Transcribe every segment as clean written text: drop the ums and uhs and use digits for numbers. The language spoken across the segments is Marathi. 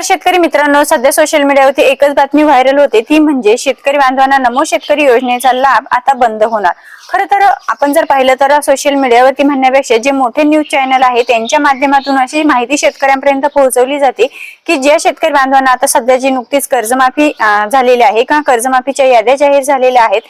नमस्कार शेतकरी मित्रांनो, सध्या सोशल मीडियावरती एकच बातमी व्हायरल होते, ती म्हणजे शेतकरी बांधवांना नमो शेतकरी योजनेचा लाभ आता बंद होणार। खरं तर आपण जर पाहिलं तर सोशल मीडियावरती म्हणण्यापेक्षा जे मोठे न्यूज चॅनल आहे त्यांच्या माध्यमातून अशी माहिती शेतकऱ्यांपर्यंत पोहोचवली जाते की ज्या शेतकरी बांधवांना आता सध्या जी नुकतीच कर्जमाफी झालेली आहे किंवा कर्जमाफीच्या याद्या जाहीर झालेल्या आहेत,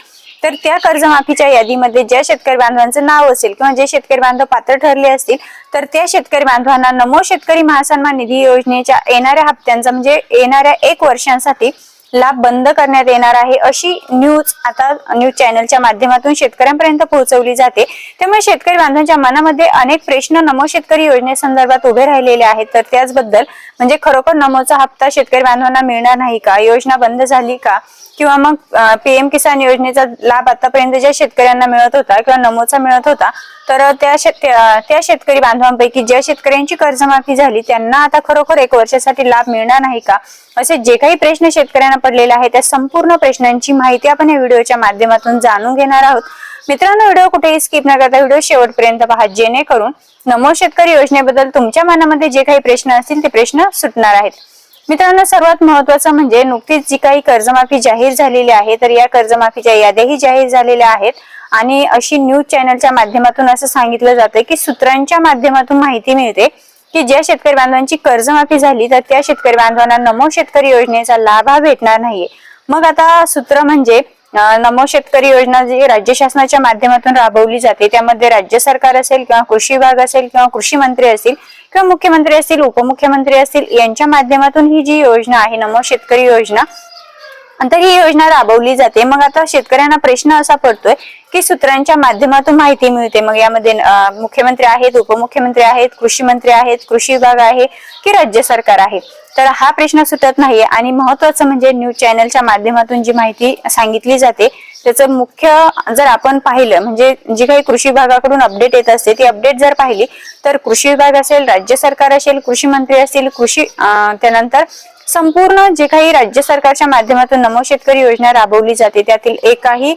तर त्या कर्जमाफीच्या यादीमध्ये ज्या शेतकरी बांधवांचं नाव असेल किंवा जे शेतकरी बांधव पात्र ठरले असतील तर त्या शेतकरी बांधवांना नमो शेतकरी महासन्मान निधी योजनेच्या येणाऱ्या हप्त्यांचा म्हणजे येणाऱ्या 1 वर्षांसाठी लाभ बंद करण्यात येणार आहे, अशी न्यूज आता न्यूज चॅनलच्या माध्यमातून शेतकऱ्यांपर्यंत पोहोचवली जाते। त्यामुळे शेतकरी बांधवांच्या मनामध्ये अनेक प्रश्न नमो शेतकरी योजनेसंदर्भात उभे राहिलेले आहेत। तर त्याचबद्दल म्हणजे खरोखर नमोचा हप्ता शेतकरी बांधवांना मिळणार नाही का, योजना बंद झाली का, किंवा मग पीएम किसान योजनेचा लाभ आतापर्यंत ज्या शेतकऱ्यांना मिळत होता किंवा नमोचा मिळत होता, तर त्या शेतकरी बांधवांपैकी ज्या शेतकऱ्यांची कर्जमाफी झाली त्यांना आता खरोखर 1 वर्षासाठी लाभ मिळणार नाही का, असे जे काही प्रश्न शेतकऱ्यांना पडलेले आहेत त्या संपूर्ण प्रश्नांची माहिती आपण या व्हिडिओच्या माध्यमातून जाणून घेणार आहोत। मित्रांनो, व्हिडिओ कुठेही स्किप न करता व्हिडिओ शेवटपर्यंत पहा, जेणेकरून नमो शेतकरी योजनेबद्दल तुमच्या मनामध्ये जे काही प्रश्न असतील ते प्रश्न सुटणार आहेत। मित्रांनो, सर्वात महत्त्वाचं म्हणजे नुकतीच जी काही कर्जमाफी जाहीर झालेली आहे तर या कर्जमाफीच्या याद्याही जाहीर झालेल्या आहेत आणि अशी न्यूज चॅनलच्या माध्यमातून असं सांगितलं जातं की सूत्रांच्या माध्यमातून माहिती मिळते की ज्या शेतकरी बांधवांची कर्जमाफी झाली तर त्या शेतकरी बांधवांना नमो शेतकरी योजनेचा लाभ हा भेटणार नाहीये। मग आता सूत्र म्हणजे नमो शेतकरी योजना जी राज्य शासनाच्या माध्यमातून राबवली जाते त्यामध्ये राज्य सरकार असेल किंवा कृषी विभाग असेल किंवा कृषी मंत्री असतील किंवा मुख्यमंत्री असतील, उपमुख्यमंत्री असतील, यांच्या माध्यमातून ही जी योजना आहे नमो शेतकरी योजना, तर ही योजना राबवली जाते। मग आता शेतकऱ्यांना प्रश्न असा पडतोय की सूत्रांच्या माध्यमातून माहिती मिळते, मग यामध्ये मुख्यमंत्री आहेत, उपमुख्यमंत्री आहेत, कृषी मंत्री आहेत, कृषी विभाग आहे की राज्य सरकार आहे, तर हा प्रश्न सुटत नाहीये। आणि महत्वाचं म्हणजे न्यूज चॅनलच्या माध्यमातून जी माहिती सांगितली जाते त्याचं मुख्य जर आपण पाहिलं म्हणजे जी काही कृषी विभागाकडून अपडेट येत असते ती अपडेट जर पाहिली तर कृषी विभाग असेल, राज्य सरकार असेल, कृषी मंत्री असतील, त्यानंतर संपूर्ण जे काही राज्य सरकारच्या माध्यमातून नमो शेतकरी योजना राबवली जाते त्यातील एकाही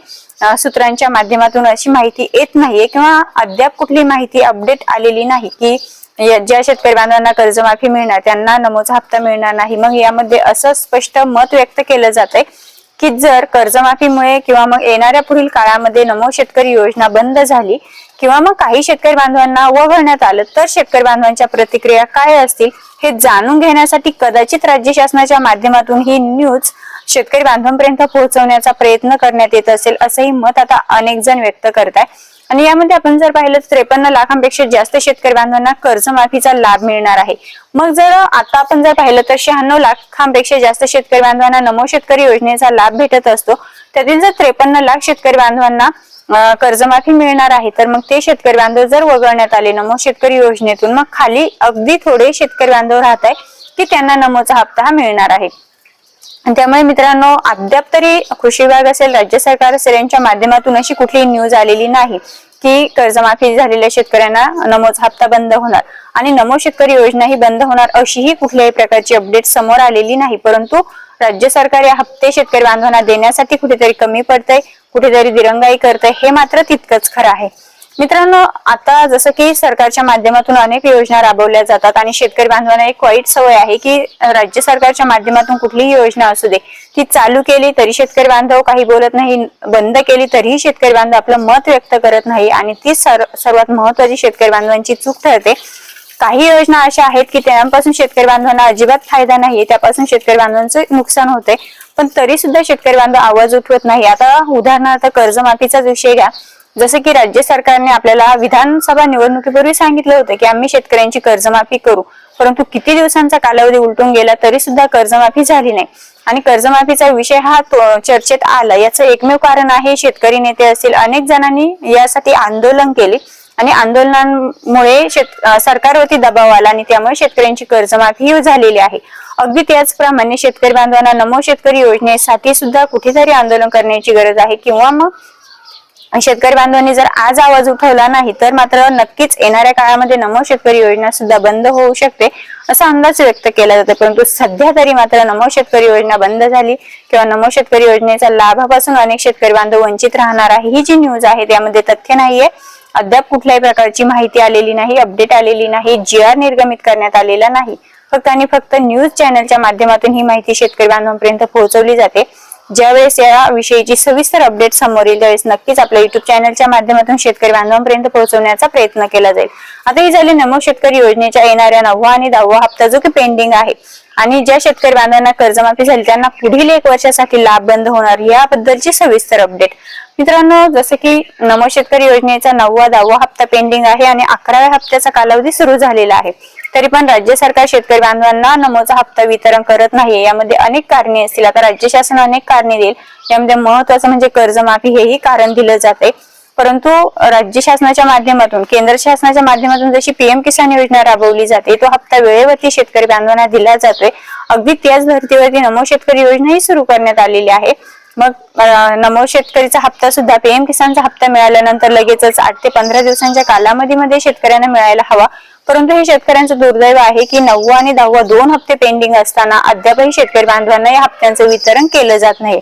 सूत्रांच्या माध्यमातून अशी माहिती येत नाहीये किंवा अद्याप कुठली माहिती अपडेट आलेली नाही की ज्या शेतकरी बांधवांना कर्जमाफी मिळणार त्यांना नमोचा हप्ता मिळणार नाही। मग यामध्ये असं स्पष्ट मत व्यक्त केलं जातंय की जर कर्जमाफीमुळे किंवा मग येणाऱ्या पुढील काळामध्ये नमो शेतकरी योजना बंद झाली किंवा मग काही शेतकरी बांधवांना वगळण्यात आलं तर शेतकरी बांधवांच्या प्रतिक्रिया काय असतील हे जाणून घेण्यासाठी कदाचित राज्य शासनाच्या माध्यमातून ही न्यूज शेतकरी बांधवांपर्यंत पोहोचवण्याचा प्रयत्न करण्यात येत असेल, असंही मत आता अनेक जण व्यक्त करताय। आणि यामध्ये आपण जर पाहिलं तर 53 लाखांपेक्षा जास्त शेतकरी बांधवांना कर्जमाफीचा लाभ मिळणार आहे। मग जर आता आपण जर पाहिलं तर 96 लाखांपेक्षा जास्त शेतकरी बांधवांना नमो शेतकरी योजनेचा लाभ भेटत असतो, त्यातील जर 53 लाख शेतकरी बांधवांना कर्जमाफी मिळणार आहे तर मग ते शेतकरी बांधव जर वगळण्यात आले नमो शेतकरी योजनेतून, मग खाली अगदी थोडे शेतकरी बांधव राहत आहे की त्यांना नमोचा हप्ता हा मिळणार आहे। त्यामुळे मित्रांनो, अद्याप तरी कृषी विभाग असेल, राज्य सरकार असेल यांच्या माध्यमातून अशी कुठली न्यूज आलेली नाही की कर्जमाफी झालेल्या शेतकऱ्यांना नमोचा हप्ता बंद होणार आणि नमो शेतकरी योजना ही बंद होणार अशीही कुठल्याही प्रकारची अपडेट समोर आलेली नाही। परंतु राज्य सरकार या हप्ते शेतकरी बांधवांना देण्यासाठी कुठेतरी कमी पडतंय, कुठेतरी दिरंगाई करतंय, हे मात्र तितकंच खरं आहे। मित्रांनो, आता जसं की सरकारच्या माध्यमातून अनेक योजना राबवल्या जातात आणि शेतकरी बांधवांना एक वाईट सवय आहे की राज्य सरकारच्या माध्यमातून कुठलीही योजना असू दे ती चालू केली तरी शेतकरी बांधव काही बोलत नाही, बंद केली तरीही शेतकरी बांधव आपलं मत व्यक्त करत नाही आणि ती सर्वात महत्वाची शेतकरी बांधवांची चूक ठरते। काही योजना अशा आहेत की त्यापासून शेतकरी बांधवांना अजिबात फायदा नाहीये, त्यापासून शेतकरी बांधवांचं नुकसान होतंय, पण तरी सुद्धा शेतकरी बांधव आवाज उठवत नाही। आता उदाहरणार्थ कर्जमाफीचाच विषय घ्या, जसं की राज्य सरकारने आपल्याला विधानसभा निवडणुकीपूर्वी सांगितलं होतं की आम्ही शेतकऱ्यांची कर्जमाफी करू, परंतु किती दिवसांचा कालावधी उलटून गेला तरी सुद्धा कर्जमाफी झाली नाही। आणि कर्जमाफीचा विषय हा चर्चेत आला याचं एकमेव कारण आहे शेतकरी नेते असतील अनेक जणांनी यासाठी आंदोलन केले आणि आंदोलनामुळे सरकारवरती दबाव आला आणि त्यामुळे शेतकऱ्यांची कर्जमाफी झालेली आहे। अगदी त्याचप्रमाणे शेतकरी बांधवांना नमो शेतकरी योजनेसाठी सुद्धा कुठेतरी आंदोलन करण्याची गरज आहे किंवा मग शेतकरी बांधवांनी जर आज आवाज उठवला नाही तर मात्र नक्कीच येणाऱ्या काळामध्ये नमो शेतकरी योजना सुद्धा बंद होऊ शकते असा अंदाज व्यक्त केला जातो। परंतु सध्या तरी मात्र नमो शेतकरी योजना बंद झाली किंवा नमो शेतकरी योजनेचा लाभापासून अनेक शेतकरी बांधव वंचित राहणार आहे ही जी न्यूज आहे त्यामध्ये तथ्य नाहीये। अद्याप कुठल्याही प्रकारची माहिती आलेली नाही, अपडेट आलेली नाही, GR निर्गमित करण्यात आलेला नाही। फक्त आणि फक्त न्यूज चॅनलच्या माध्यमातून ही माहिती शेतकरी बांधवांपर्यंत पोहोचवली जाते। ज्यावेळेस या विषयीची सविस्तर अपडेट समोर येईल त्यावेळेस नक्कीच आपल्या युट्यूब चॅनलच्या माध्यमातून शेतकरी बांधवांपर्यंत पोहोचवण्याचा प्रयत्न केला जाईल। आता ही झाली नमो शेतकरी योजनेच्या येणाऱ्या 9वा आणि 10वा हप्ता जो की पेंडिंग आहे आणि ज्या शेतकरी बांधवांना कर्जमाफी झाली त्यांना पुढील 1 वर्षासाठी लाभ बंद होणार याबद्दलची सविस्तर अपडेट। मित्रांनो, जसं की नमो शेतकरी योजनेचा 9वा 10वा हप्ता पेंडिंग आहे आणि 11व्या हप्त्याचा कालावधी सुरू झालेला आहे, तरी पण राज्य सरकार शेतकरी बांधवांना नमोचा हप्ता वितरण करत नाही। यामध्ये अनेक कारणे असतील। आता राज्य शासन अनेक कारणे देईल, यामध्ये महत्वाचं म्हणजे कर्जमाफी हेही कारण दिलं जाते। परंतु राज्य शासनाच्या माध्यमातून केंद्र शासनाच्या माध्यमातून जशी पीएम किसान योजना राबवली जाते तो हप्ता वेळेवरती शेतकरी बांधवांना दिला जातोय। अगदी त्याच धर्तीवरती नमो शेतकरी योजना ही सुरू करण्यात आलेली आहे। मग नमो शेतकरीचा हप्ता सुद्धा पीएम किसानचा हप्ता मिळाल्यानंतर लगेचच 8 ते 15 दिवसांच्या कालावधीमध्ये शेतकऱ्यांना मिळायला हवा, परंतु हे शेतकऱ्यांचं दुर्दैव आहे की 9वा आणि 10वा 2 हप्ते पेंडिंग असताना अद्यापही शेतकरी बांधवांना या हप्त्यांचं वितरण केलं जात नाही।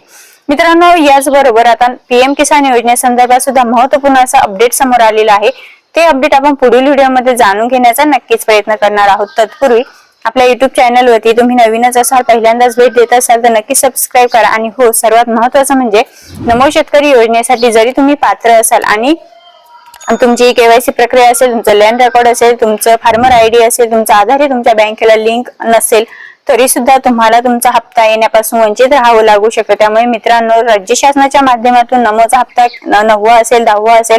मित्रांनो, याचबरोबर आता पीएम किसान योजनेसंदर्भात सुद्धा महत्वपूर्ण असं अपडेट समोर आलेलं आहे। ते अपडेट आपण पुढील व्हिडिओमध्ये जाणून घेण्याचा नक्कीच प्रयत्न करणार आहोत। तत्पूर्वी आपल्या युट्यूब चॅनलवरती तुम्ही नवीनच असाल, पहिल्यांदाच भेट देत असाल तर नक्की सबस्क्राईब करा। आणि हो, सर्वात महत्वाचं म्हणजे नमो शेतकरी योजनेसाठी जरी तुम्ही पात्र असाल आणि तुमची केवायसी प्रक्रिया असेल, तुमचं लँड रेकॉर्ड असेल, तुमचं फार्मर आयडी असेल, तुमचा आधार हे तुमच्या बँकेला लिंक नसेल तरी सुद्धा तुम्हाला तुमचा हप्ता येण्यापासून वंचित राहावं लागू शकतं। त्यामुळे मित्रांनो, राज्य शासनाच्या माध्यमातून नमोचा हप्ता 9वा असेल 10वा असेल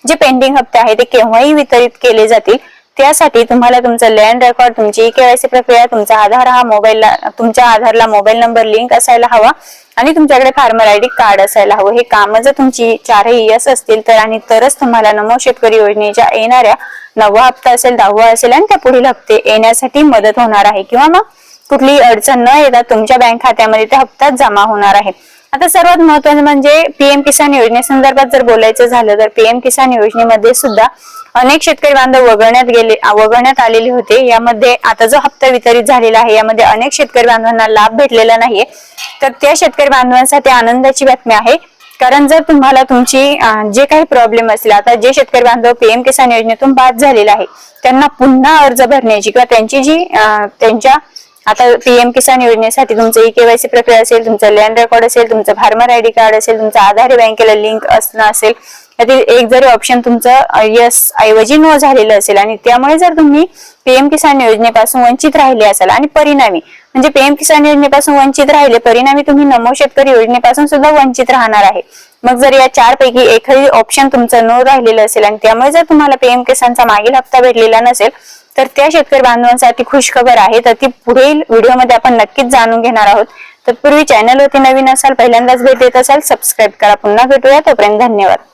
जे पेंडिंग हप्ते आहे ते केव्हाही वितरित केले जातील। त्यासाठी तुम्हाला तुमचं लँड रेकॉर्ड, तुमची केवायसी प्रक्रिया, तुमचा आधार हा मोबाईलला, तुमच्या आधारला मोबाईल नंबर लिंक असायला हवा आणि तुमच्याकडे फार्मर आयडी कार्ड असायला हवं। हे काम जर तुमची 4ही यस असतील तर आणि तरच तुम्हाला नमो शेतकरी योजनेच्या येणाऱ्या 9वा हप्ता असेल 10वा असेल आणि त्या पुढील हप्ते येण्यासाठी मदत होणार आहे, किंवा मग कुठलीही अडचण न येता तुमच्या बँक खात्यामध्ये ते हप्ता जमा होणार आहे। आता सर्वात महत्त्वाचं म्हणजे पीएम किसान योजनेसंदर्भात जर बोलायचं झालं तर पीएम किसान योजनेमध्ये सुद्धा अनेक शेतकरी बांधव वगळण्यात आलेले होते। यामध्ये आता जो हप्ता वितरित झालेला आहे यामध्ये अनेक शेतकरी बांधवांना लाभ भेटलेला नाहीये, तर त्या शेतकरी बांधवांसाठी आनंदाची बातमी आहे। कारण जर तुम्हाला तुमची जे काही प्रॉब्लेम असतील, आता जे शेतकरी बांधव पीएम किसान योजनेतून बाद झालेला आहे त्यांना पुन्हा अर्ज भरण्याची किंवा त्यांची जी त्यांच्या आता पीएम किसान योजनेसाठी तुमचं केवायसी प्रक्रिया असेल, तुमचं लँड रेकॉर्ड असेल, तुमचं फार्मर आयडी कार्ड असेल, तुमचं आधार बँकेला लिंक असणं असेल, यातील एक जरी ऑप्शन तुमचं यस ऐवजी नो झालेलं असेल आणि त्यामुळे जर तुम्ही पीएम किसान योजनेपासून वंचित राहिले असाल आणि परिणामी म्हणजे पीएम किसान योजनेपासून वंचित राहिले परिणामी तुम्ही नमो शेतकरी योजनेपासून सुद्धा वंचित राहणार आहे। मग जर या 4 पैकी एकही ऑप्शन तुमचं नो राहिलेलं असेल आणि त्यामुळे जर तुम्हाला पीएम किसानचा मागील हप्ता भेटलेला नसेल तर त्या शेतकरी बांधवांसाठी खुशखबर आहे, तर ती पुढील व्हिडिओमध्ये आपण नक्कीच जाणून घेणार आहोत। तत्पूर्वी चॅनलवरती नवीन असाल, पहिल्यांदाच भेट देत असाल, सबस्क्राईब करा। पुन्हा भेटूया, तोपर्यंत धन्यवाद।